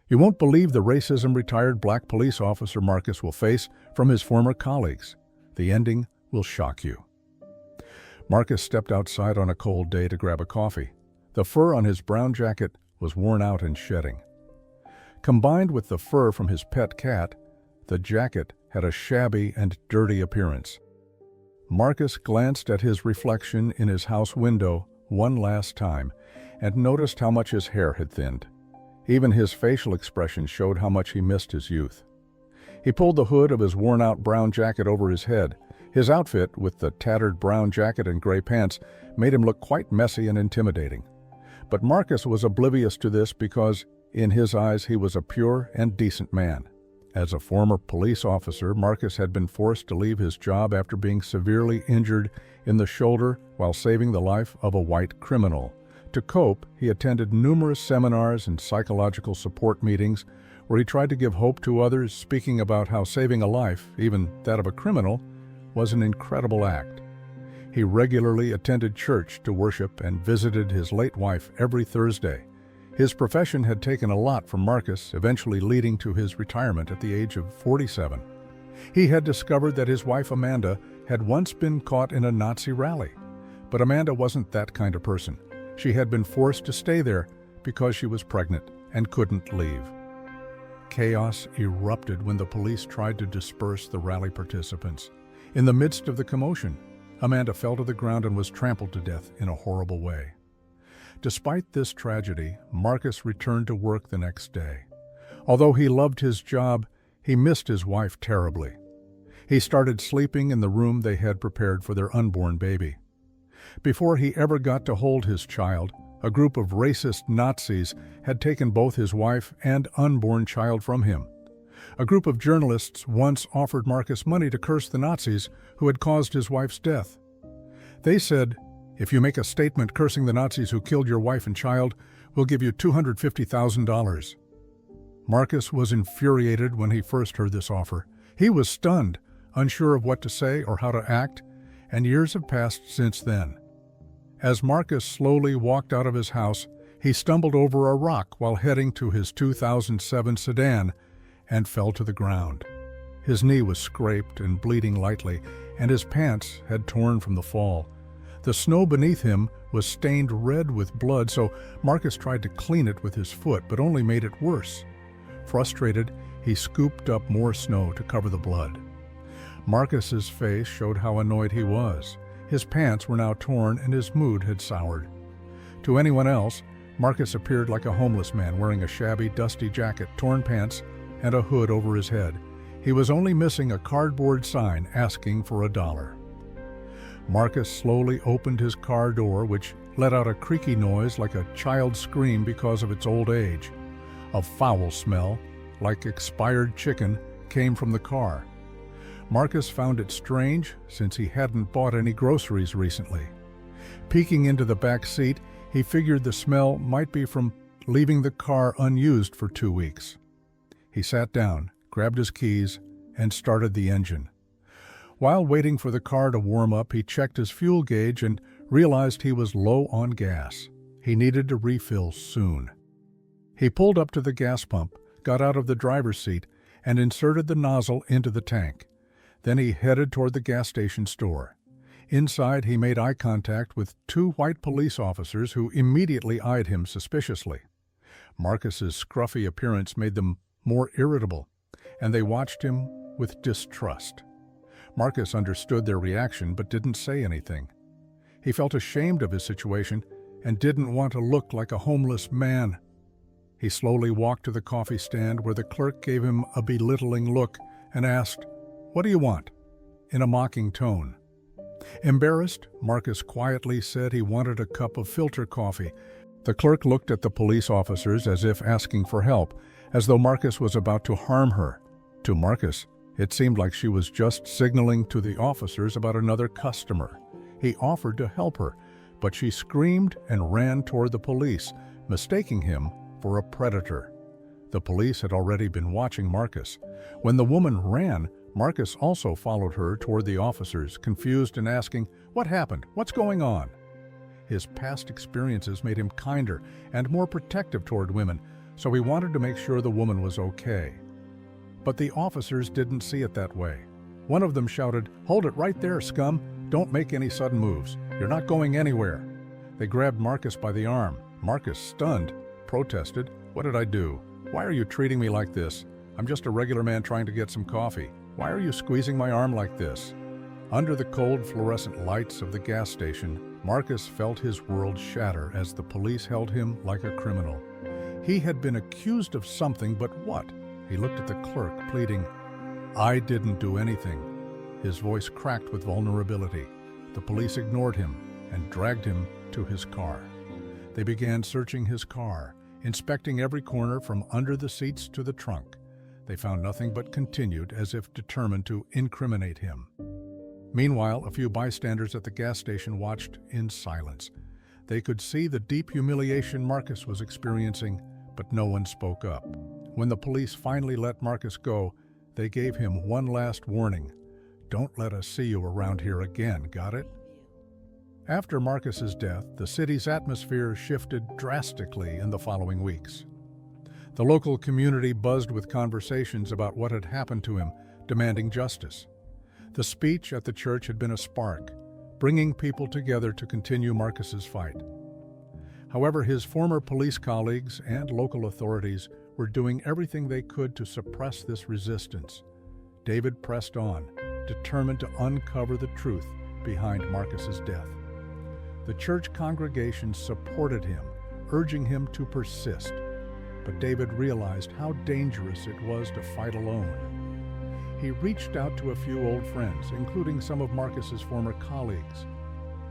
You won't believe the racism retired black police officer Marcus will face from his former colleagues. The ending will shock you. Marcus stepped outside on a cold day to grab a coffee. The fur on his brown jacket was worn out and shedding. Combined with the fur from his pet cat, the jacket had a shabby and dirty appearance. Marcus glanced at his reflection in his house window one last time and noticed how much his hair had thinned. Even his facial expression showed how much he missed his youth. He pulled the hood of his worn-out brown jacket over his head. His outfit, with the tattered brown jacket and gray pants, made him look quite messy and intimidating. But Marcus was oblivious to this because, in his eyes, he was a pure and decent man. As a former police officer, Marcus had been forced to leave his job after being severely injured in the shoulder while saving the life of a white criminal. To cope, he attended numerous seminars and psychological support meetings where he tried to give hope to others, speaking about how saving a life, even that of a criminal, was an incredible act. He regularly attended church to worship and visited his late wife every Thursday. His profession had taken a lot from Marcus, eventually leading to his retirement at the age of 47. He had discovered that his wife Amanda had once been caught in a Nazi rally. But Amanda wasn't that kind of person. She had been forced to stay there because she was pregnant and couldn't leave. Chaos erupted when the police tried to disperse the rally participants. In the midst of the commotion, Amanda fell to the ground and was trampled to death in a horrible way. Despite this tragedy, Marcus returned to work the next day. Although he loved his job, he missed his wife terribly. He started sleeping in the room they had prepared for their unborn baby. Before he ever got to hold his child, a group of racist Nazis had taken both his wife and unborn child from him. A group of journalists once offered Marcus money to curse the Nazis who had caused his wife's death. They said, "If you make a statement cursing the Nazis who killed your wife and child, we'll give you $250,000. Marcus was infuriated when he first heard this offer. He was stunned, unsure of what to say or how to act, and years have passed since then. As Marcus slowly walked out of his house, he stumbled over a rock while heading to his 2007 sedan and fell to the ground. His knee was scraped and bleeding lightly, and his pants had torn from the fall. The snow beneath him was stained red with blood, so Marcus tried to clean it with his foot, but only made it worse. Frustrated, he scooped up more snow to cover the blood. Marcus's face showed how annoyed he was. His pants were now torn and his mood had soured. To anyone else, Marcus appeared like a homeless man wearing a shabby, dusty jacket, torn pants, and a hood over his head. He was only missing a cardboard sign asking for $1. Marcus slowly opened his car door, which let out a creaky noise like a child's scream because of its old age. A foul smell, like expired chicken, came from the car. Marcus found it strange since he hadn't bought any groceries recently. Peeking into the back seat, he figured the smell might be from leaving the car unused for 2 weeks. He sat down, grabbed his keys, and started the engine. While waiting for the car to warm up, he checked his fuel gauge and realized he was low on gas. He needed to refill soon. He pulled up to the gas pump, got out of the driver's seat, and inserted the nozzle into the tank. Then he headed toward the gas station store. Inside, he made eye contact with 2 white police officers who immediately eyed him suspiciously. Marcus's scruffy appearance made them more irritable, and they watched him with distrust. Marcus understood their reaction but didn't say anything. He felt ashamed of his situation and didn't want to look like a homeless man. He slowly walked to the coffee stand where the clerk gave him a belittling look and asked, "What do you want?" in a mocking tone. Embarrassed, Marcus quietly said he wanted a cup of filter coffee. The clerk looked at the police officers as if asking for help, as though Marcus was about to harm her. To Marcus, it seemed like she was just signaling to the officers about another customer. He offered to help her, but she screamed and ran toward the police, mistaking him for a predator. The police had already been watching Marcus. When the woman ran, Marcus also followed her toward the officers, confused and asking, "What happened? What's going on?" His past experiences made him kinder and more protective toward women, so he wanted to make sure the woman was okay. But the officers didn't see it that way. One of them shouted, "Hold it right there, scum! Don't make any sudden moves. You're not going anywhere." They grabbed Marcus by the arm. Marcus, stunned, protested, "What did I do? Why are you treating me like this? I'm just a regular man trying to get some coffee. Why are you squeezing my arm like this?" Under the cold fluorescent lights of the gas station, Marcus felt his world shatter as the police held him like a criminal. He had been accused of something, but what? He looked at the clerk, pleading, "I didn't do anything." His voice cracked with vulnerability. The police ignored him and dragged him to his car. They began searching his car, inspecting every corner from under the seats to the trunk. They found nothing but continued, as if determined to incriminate him. Meanwhile, a few bystanders at the gas station watched in silence. They could see the deep humiliation Marcus was experiencing, but no one spoke up. When the police finally let Marcus go, they gave him one last warning. "Don't let us see you around here again, got it?" After Marcus's death, the city's atmosphere shifted drastically in the following weeks. The local community buzzed with conversations about what had happened to him, demanding justice. The speech at the church had been a spark, bringing people together to continue Marcus's fight. However, his former police colleagues and local authorities were doing everything they could to suppress this resistance. David pressed on, determined to uncover the truth behind Marcus's death. The church congregation supported him, urging him to persist. But David realized how dangerous it was to fight alone. He reached out to a few old friends, including some of Marcus's former colleagues.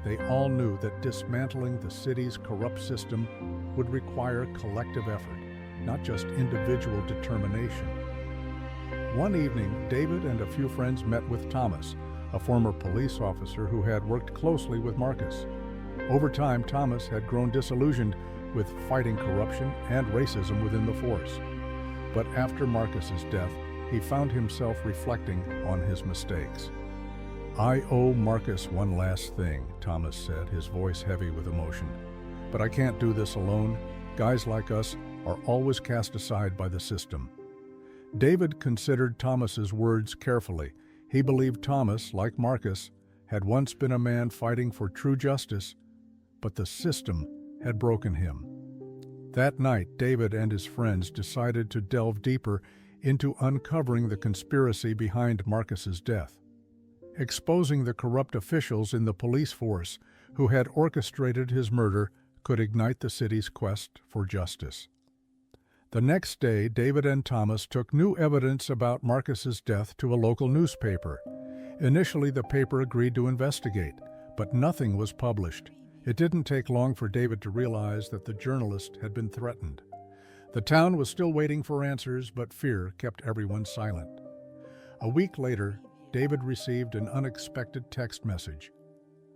They all knew that dismantling the city's corrupt system would require collective effort, not just individual determination. One evening, David and a few friends met with Thomas, a former police officer who had worked closely with Marcus. Over time, Thomas had grown disillusioned with fighting corruption and racism within the force. But after Marcus's death, he found himself reflecting on his mistakes. "I owe Marcus one last thing," Thomas said, his voice heavy with emotion. "But I can't do this alone. Guys like us are always cast aside by the system." David considered Thomas's words carefully. He believed Thomas, like Marcus, had once been a man fighting for true justice, but the system had broken him. That night, David and his friends decided to delve deeper into uncovering the conspiracy behind Marcus's death. Exposing the corrupt officials in the police force who had orchestrated his murder could ignite the city's quest for justice. The next day, David and Thomas took new evidence about Marcus's death to a local newspaper. Initially, the paper agreed to investigate, but nothing was published. It didn't take long for David to realize that the journalist had been threatened. The town was still waiting for answers, but fear kept everyone silent. A week later, David received an unexpected text message.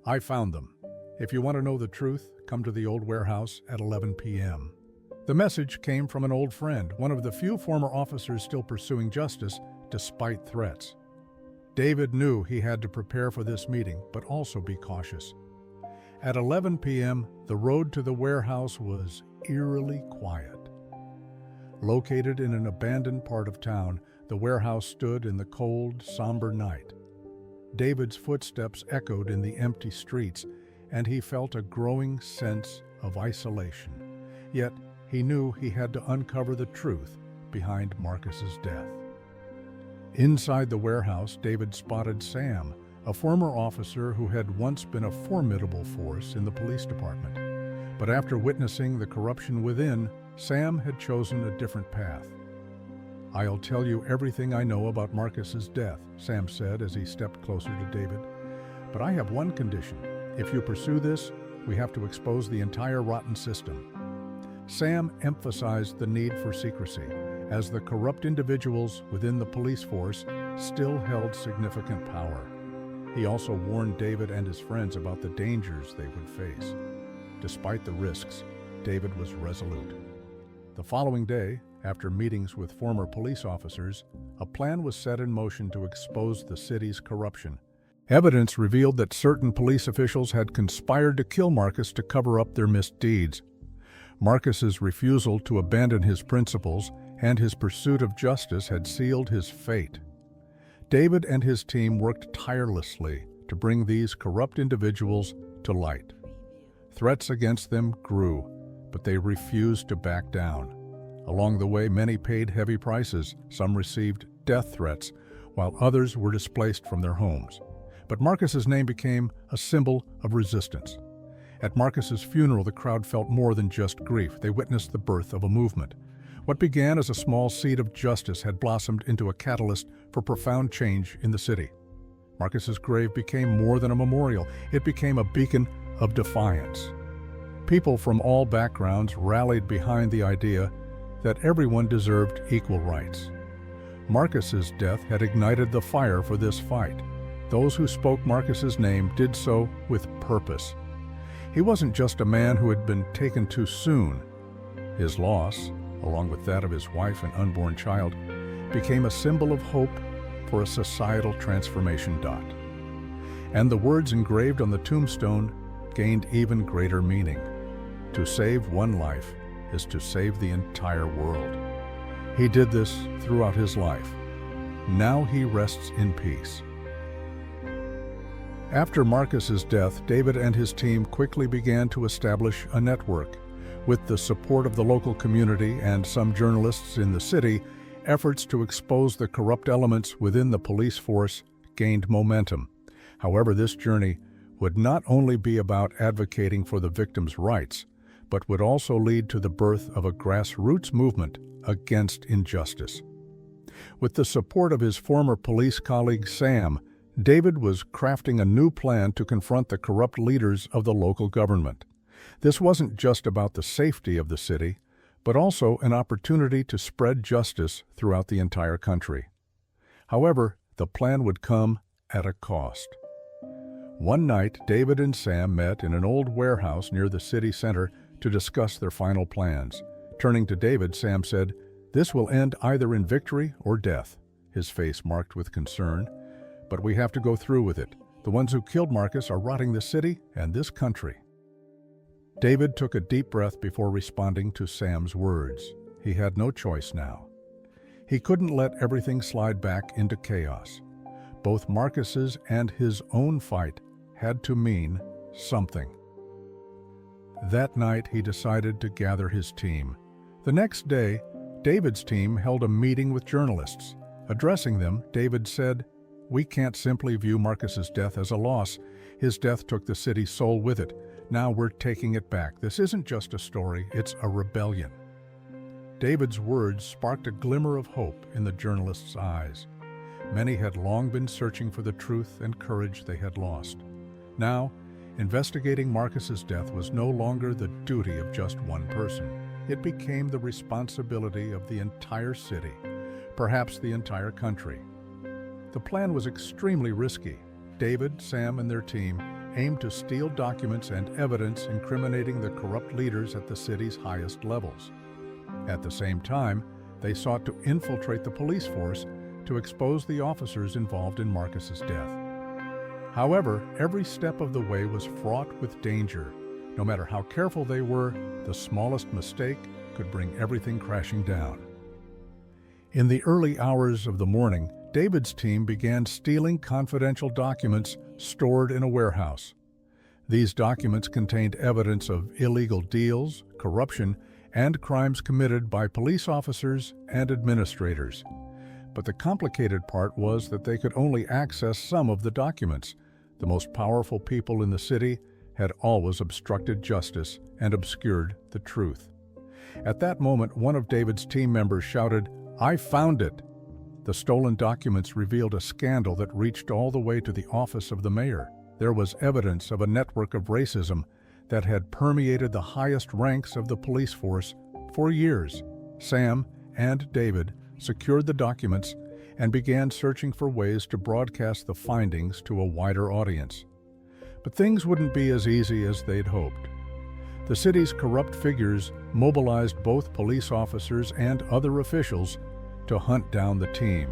"I found them. If you want to know the truth, come to the old warehouse at 11 p.m. The message came from an old friend, one of the few former officers still pursuing justice despite threats. David knew he had to prepare for this meeting, but also be cautious. At 11 p.m., the road to the warehouse was eerily quiet. Located in an abandoned part of town, the warehouse stood in the cold, somber night. David's footsteps echoed in the empty streets, and he felt a growing sense of isolation. Yet, he knew he had to uncover the truth behind Marcus's death. Inside the warehouse, David spotted Sam, a former officer who had once been a formidable force in the police department. But after witnessing the corruption within, Sam had chosen a different path. "I'll tell you everything I know about Marcus's death," Sam said as he stepped closer to David. "But I have one condition. If you pursue this, we have to expose the entire rotten system." Sam emphasized the need for secrecy, as the corrupt individuals within the police force still held significant power. He also warned David and his friends about the dangers they would face. Despite the risks, David was resolute. The following day, after meetings with former police officers, a plan was set in motion to expose the city's corruption. Evidence revealed that certain police officials had conspired to kill Marcus to cover up their misdeeds. Marcus's refusal to abandon his principles and his pursuit of justice had sealed his fate. David and his team worked tirelessly to bring these corrupt individuals to light. Threats against them grew, but they refused to back down. Along the way, many paid heavy prices. Some received death threats, while others were displaced from their homes. But Marcus's name became a symbol of resistance. At Marcus's funeral, the crowd felt more than just grief. They witnessed the birth of a movement. What began as a small seed of justice had blossomed into a catalyst for profound change in the city. Marcus's grave became more than a memorial. It became a beacon of defiance. People from all backgrounds rallied behind the idea that everyone deserved equal rights. Marcus's death had ignited the fire for this fight. Those who spoke Marcus's name did so with purpose. He wasn't just a man who had been taken too soon. His loss, along with that of his wife and unborn child, became a symbol of hope for a societal transformation. And the words engraved on the tombstone gained even greater meaning. To save one life is to save the entire world. He did this throughout his life. Now he rests in peace. After Marcus's death, David and his team quickly began to establish a network. With the support of the local community and some journalists in the city, efforts to expose the corrupt elements within the police force gained momentum. However, this journey would not only be about advocating for the victims' rights, but would also lead to the birth of a grassroots movement against injustice. With the support of his former police colleague Sam, David was crafting a new plan to confront the corrupt leaders of the local government. This wasn't just about the safety of the city, but also an opportunity to spread justice throughout the entire country. However, the plan would come at a cost. One night, David and Sam met in an old warehouse near the city center to discuss their final plans. Turning to David, Sam said, "This will end either in victory or death," his face marked with concern. "But we have to go through with it. The ones who killed Marcus are rotting the city and this country." David took a deep breath before responding to Sam's words. He had no choice now. He couldn't let everything slide back into chaos. Both Marcus's and his own fight had to mean something. That night, he decided to gather his team. The next day, David's team held a meeting with journalists. Addressing them, David said, "We can't simply view Marcus's death as a loss. His death took the city's soul with it. Now we're taking it back. This isn't just a story, it's a rebellion." David's words sparked a glimmer of hope in the journalists' eyes. Many had long been searching for the truth and courage they had lost. Now, investigating Marcus's death was no longer the duty of just one person. It became the responsibility of the entire city, perhaps the entire country. The plan was extremely risky. David, Sam, and their team aimed to steal documents and evidence incriminating the corrupt leaders at the city's highest levels. At the same time, they sought to infiltrate the police force to expose the officers involved in Marcus's death. However, every step of the way was fraught with danger. No matter how careful they were, the smallest mistake could bring everything crashing down. In the early hours of the morning, David's team began stealing confidential documents stored in a warehouse. These documents contained evidence of illegal deals, corruption, and crimes committed by police officers and administrators. But the complicated part was that they could only access some of the documents. The most powerful people in the city had always obstructed justice and obscured the truth. At that moment, one of David's team members shouted, "I found it!" The stolen documents revealed a scandal that reached all the way to the office of the mayor. There was evidence of a network of racism that had permeated the highest ranks of the police force for years. Sam and David secured the documents and began searching for ways to broadcast the findings to a wider audience. But things wouldn't be as easy as they'd hoped. The city's corrupt figures mobilized both police officers and other officials to hunt down the team.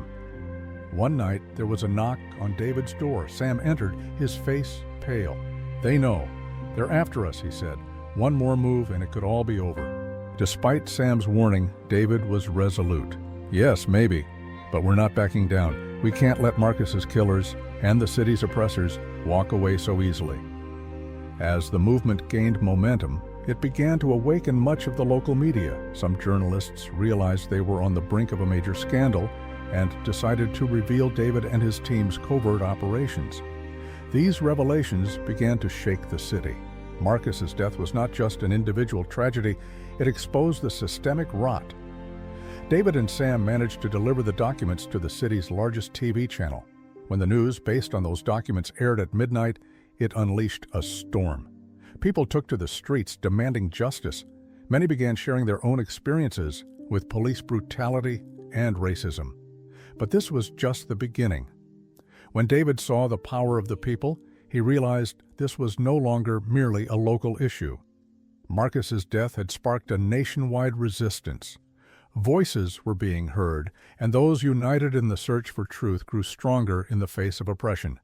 One night, there was a knock on David's door. Sam entered, his face pale. "They know. They're after us," he said. "One more move and it could all be over." Despite Sam's warning, David was resolute. Yes, maybe, but we're not backing down. We can't let Marcus's killers and the city's oppressors walk away so easily. As the movement gained momentum, it began to awaken much of the local media. Some journalists realized they were on the brink of a major scandal and decided to reveal David and his team's covert operations. These revelations began to shake the city. Marcus's death was not just an individual tragedy, it exposed the systemic rot. David and Sam managed to deliver the documents to the city's largest TV channel. When the news based on those documents aired at midnight, it unleashed a storm. People took to the streets demanding justice. Many began sharing their own experiences with police brutality and racism. But this was just the beginning. When David saw the power of the people, he realized this was no longer merely a local issue. Marcus's death had sparked a nationwide resistance. Voices were being heard, and those united in the search for truth grew stronger in the face of oppression.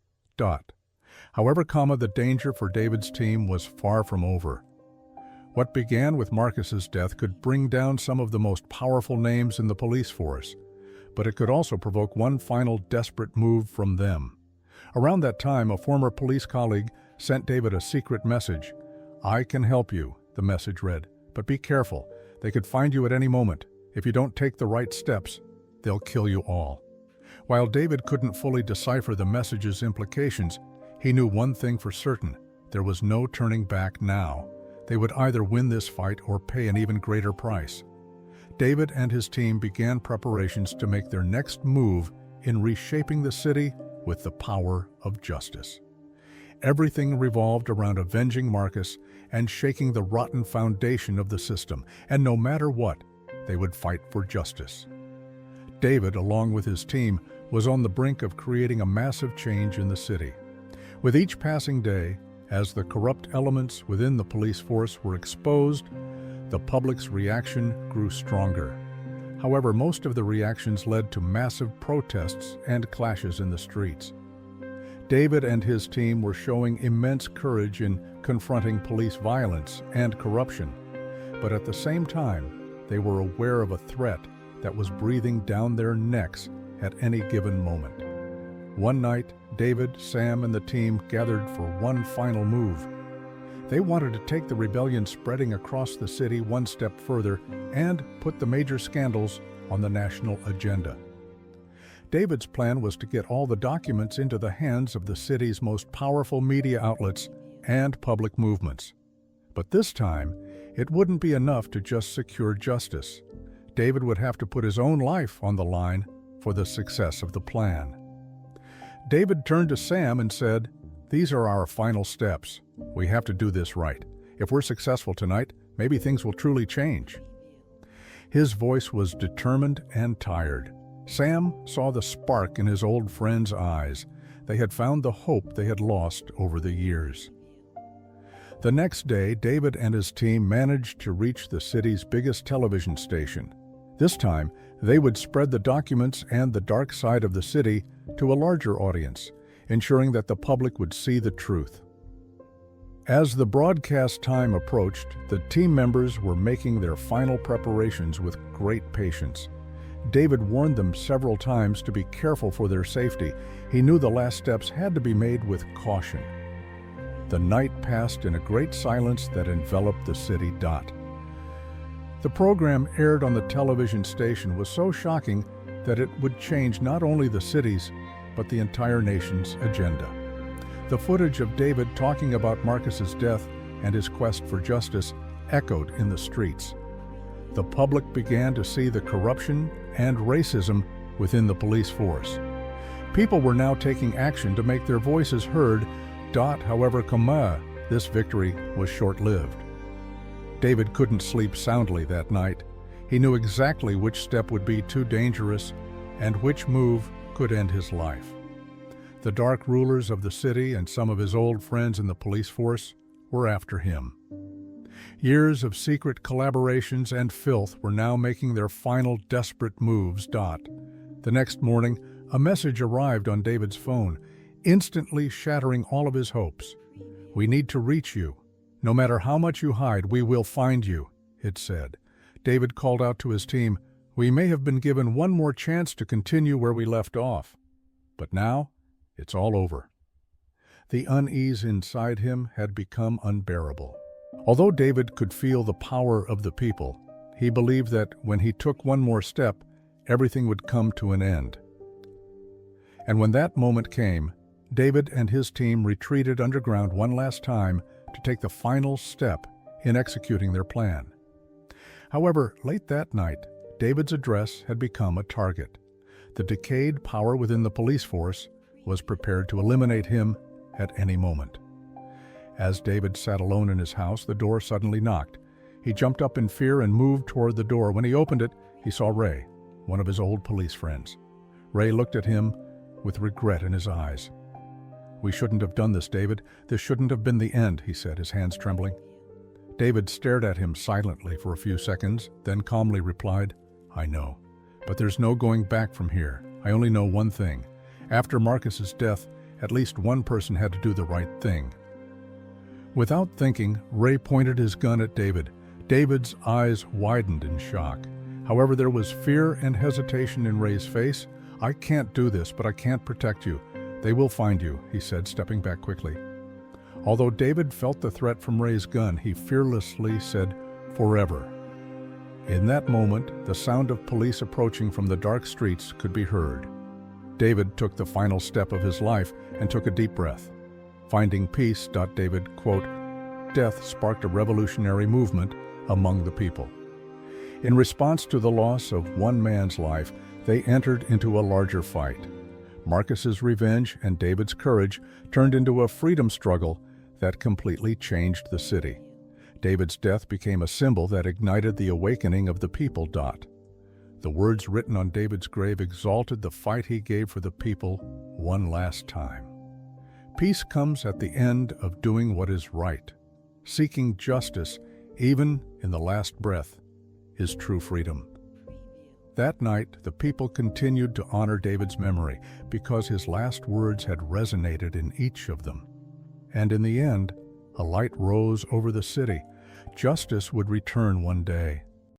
However, the danger for David's team was far from over. What began with Marcus's death could bring down some of the most powerful names in the police force, but it could also provoke one final desperate move from them. Around that time, a former police colleague sent David a secret message. "I can help you," the message read, "but be careful. They could find you at any moment. If you don't take the right steps, they'll kill you all." While David couldn't fully decipher the message's implications, he knew one thing for certain: there was no turning back now. They would either win this fight or pay an even greater price. David and his team began preparations to make their next move in reshaping the city with the power of justice. Everything revolved around avenging Marcus and shaking the rotten foundation of the system, and no matter what, they would fight for justice. David, along with his team, was on the brink of creating a massive change in the city. With each passing day, as the corrupt elements within the police force were exposed, the public's reaction grew stronger. However, most of the reactions led to massive protests and clashes in the streets. David and his team were showing immense courage in confronting police violence and corruption, but at the same time, they were aware of a threat that was breathing down their necks at any given moment. One night, David, Sam, and the team gathered for one final move. They wanted to take the rebellion spreading across the city one step further and put the major scandals on the national agenda. David's plan was to get all the documents into the hands of the city's most powerful media outlets and public movements. But this time, it wouldn't be enough to just secure justice. David would have to put his own life on the line for the success of the plan. David turned to Sam and said, "These are our final steps. We have to do this right. If we're successful tonight, maybe things will truly change." His voice was determined and tired. Sam saw the spark in his old friend's eyes. They had found the hope they had lost over the years. The next day, David and his team managed to reach the city's biggest television station. This time, they would spread the documents and the dark side of the city to a larger audience, ensuring that the public would see the truth. As the broadcast time approached, the team members were making their final preparations with great patience. David warned them several times to be careful for their safety. He knew the last steps had to be made with caution. The night passed in a great silence that enveloped the city. The program aired on the television station was so shocking that it would change not only the city's, but the entire nation's agenda. The footage of David talking about Marcus's death and his quest for justice echoed in the streets. The public began to see the corruption and racism within the police force. People were now taking action to make their voices heard. However, this victory was short-lived. David couldn't sleep soundly that night. He knew exactly which step would be too dangerous and which move could end his life. The dark rulers of the city and some of his old friends in the police force were after him. Years of secret collaborations and filth were now making their final desperate moves. The next morning, a message arrived on David's phone, instantly shattering all of his hopes. "We need to reach you. No matter how much you hide, we will find you," it said. David called out to his team, "We may have been given one more chance to continue where we left off. But now, it's all over." The unease inside him had become unbearable. Although David could feel the power of the people, he believed that when he took one more step, everything would come to an end. And when that moment came, David and his team retreated underground one last time to take the final step in executing their plan. However, late that night, David's address had become a target. The decayed power within the police force was prepared to eliminate him at any moment. As David sat alone in his house, the door suddenly knocked. He jumped up in fear and moved toward the door. When he opened it, he saw Ray, one of his old police friends. Ray looked at him with regret in his eyes. "We shouldn't have done this, David. This shouldn't have been the end," he said, his hands trembling. David stared at him silently for a few seconds, then calmly replied, "I know. But there's no going back from here. I only know one thing. After Marcus's death, at least one person had to do the right thing." Without thinking, Ray pointed his gun at David. David's eyes widened in shock. However, there was fear and hesitation in Ray's face. "I can't do this, but I can't protect you. They will find you," he said, stepping back quickly. Although David felt the threat from Ray's gun, he fearlessly said, "Forever." In that moment, the sound of police approaching from the dark streets could be heard. David took the final step of his life and took a deep breath. Finding peace, David, quote, "Death sparked a revolutionary movement among the people." In response to the loss of one man's life, they entered into a larger fight. Marcus's revenge and David's courage turned into a freedom struggle that completely changed the city. David's death became a symbol that ignited the awakening of the people. The words written on David's grave exalted the fight he gave for the people one last time. Peace comes at the end of doing what is right. Seeking justice, even in the last breath, is true freedom. That night, the people continued to honor David's memory because his last words had resonated in each of them. And in the end, a light rose over the city. Justice would return one day.